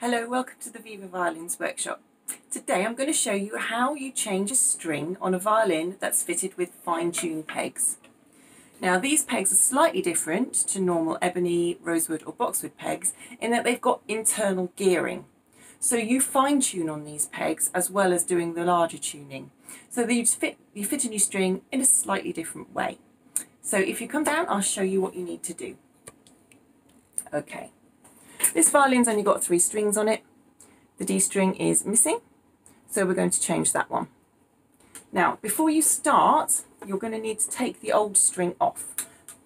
Hello, welcome to the Viva Violins workshop. Today I'm going to show you how you change a string on a violin that's fitted with fine-tune pegs. Now these pegs are slightly different to normal ebony, rosewood or boxwood pegs in that they've got internal gearing. So you fine-tune on these pegs as well as doing the larger tuning. So that you fit a new string in a slightly different way. So if you come down, I'll show you what you need to do. Okay. This violin's only got 3 strings on it. The D string is missing, so we're going to change that one. Now, before you start, you're going to need to take the old string off.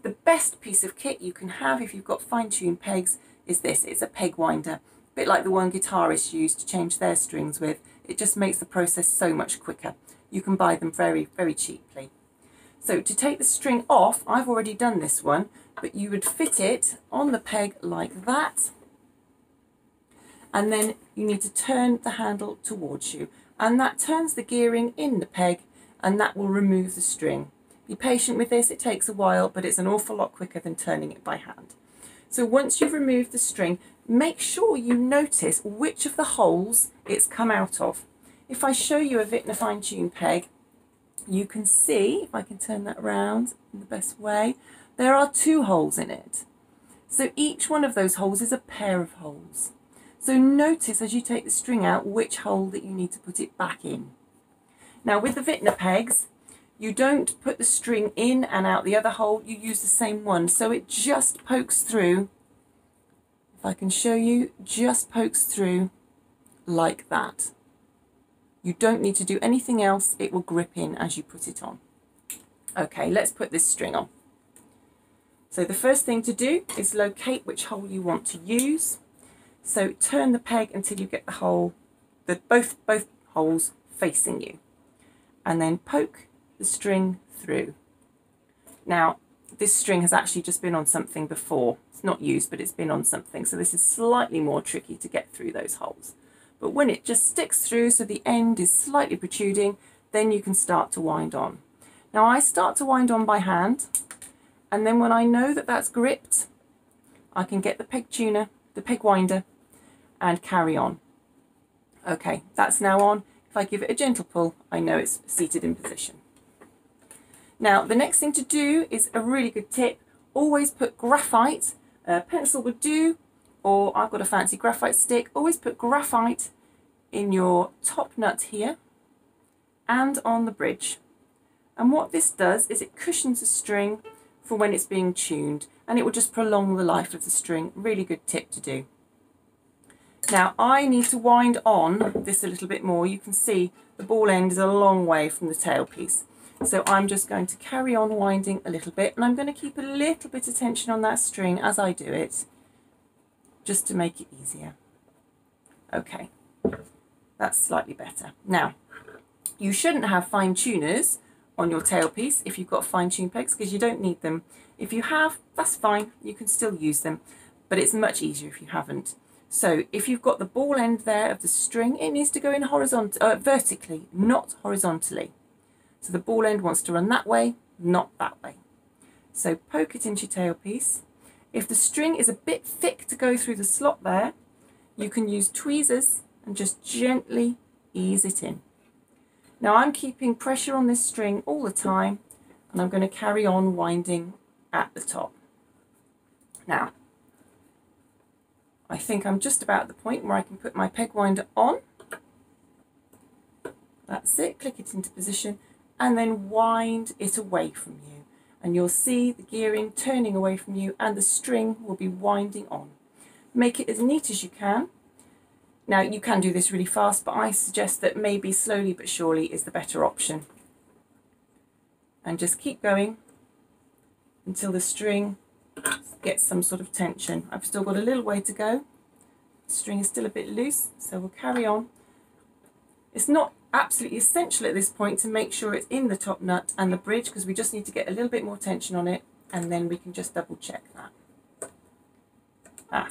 The best piece of kit you can have if you've got fine-tuned pegs is this. It's a peg winder, a bit like the one guitarists use to change their strings with. It just makes the process so much quicker. You can buy them very, very cheaply. So to take the string off, I've already done this one, but you would fit it on the peg like that. And then you need to turn the handle towards you, and that turns the gearing in the peg, and that will remove the string. Be patient with this, it takes a while, but it's an awful lot quicker than turning it by hand. So once you've removed the string, make sure you notice which of the holes it's come out of. If I show you a Wittner fine-tune peg, you can see, if I can turn that around in the best way, there are 2 holes in it. So each one of those holes is a pair of holes. So notice as you take the string out which hole that you need to put it back in. Now with the Wittner pegs, you don't put the string in and out the other hole, you use the same one. So it just pokes through, if I can show you, just pokes through like that. You don't need to do anything else, it will grip in as you put it on. Okay, let's put this string on. So the first thing to do is locate which hole you want to use. So turn the peg until you get the hole, both holes facing you, and then poke the string through. Now this string has actually just been on something before. It's not used, but it's been on something, so this is slightly more tricky to get through those holes. But when it just sticks through, so the end is slightly protruding, then you can start to wind on. Now I start to wind on by hand, and then when I know that that's gripped, I can get the peg tuner, the peg winder, and carry on. Okay, that's now on. If I give it a gentle pull, I know it's seated in position. Now, the next thing to do is a really good tip. Always put graphite, a pencil would do, or I've got a fancy graphite stick. Always put graphite in your top nut here and on the bridge. And what this does is it cushions the string for when it's being tuned, and it will just prolong the life of the string. Really good tip to do. Now I need to wind on this a little bit more. You can see the ball end is a long way from the tailpiece. So I'm just going to carry on winding a little bit, and I'm going to keep a little bit of tension on that string as I do it, just to make it easier. Okay, that's slightly better. Now, you shouldn't have fine tuners on your tailpiece if you've got fine tune pegs, because you don't need them. If you have, that's fine, you can still use them, but it's much easier if you haven't. So if you've got the ball end there of the string, it needs to go in vertically, not horizontally. So the ball end wants to run that way, not that way. So poke it into your tailpiece. If the string is a bit thick to go through the slot there, you can use tweezers and just gently ease it in. Now I'm keeping pressure on this string all the time, and I'm going to carry on winding at the top. Now, I think I'm just about at the point where I can put my peg winder on. That's it, click it into position, and then wind it away from you. And you'll see the gearing turning away from you, and the string will be winding on. Make it as neat as you can. Now you can do this really fast, but I suggest that maybe slowly but surely is the better option. And just keep going until the string get some sort of tension. I've still got a little way to go. The string is still a bit loose, so we'll carry on. It's not absolutely essential at this point to make sure it's in the top nut and the bridge, because we just need to get a little bit more tension on it, and then we can just double check that.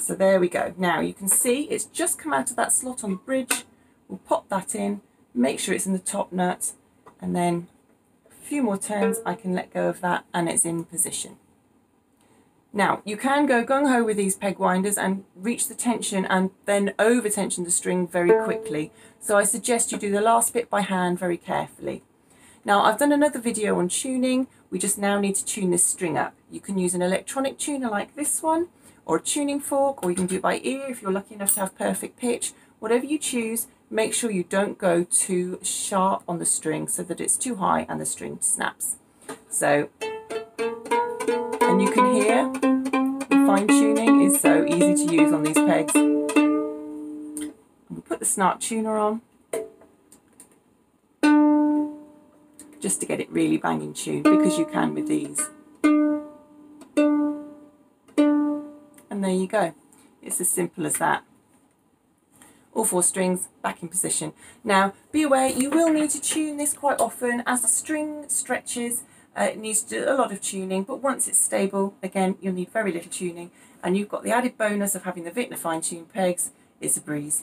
So there we go. Now you can see it's just come out of that slot on the bridge. We'll pop that in, make sure it's in the top nut, and then a few more turns I can let go of that and it's in position. Now, you can go gung-ho with these peg winders and reach the tension and then over-tension the string very quickly. So I suggest you do the last bit by hand very carefully. Now, I've done another video on tuning. We just now need to tune this string up. You can use an electronic tuner like this one, or a tuning fork, or you can do it by ear if you're lucky enough to have perfect pitch. Whatever you choose, make sure you don't go too sharp on the string so that it's too high and the string snaps. So, and you can hear the fine tuning is so easy to use on these pegs. And we put the snart tuner on just to get it really banging tuned, because you can with these. And there you go. It's as simple as that. All 4 strings back in position. Now, be aware, you will need to tune this quite often. As the string stretches, it needs to do a lot of tuning, but once it's stable, again, you'll need very little tuning, and you've got the added bonus of having the Victor fine-tuned pegs. It's a breeze.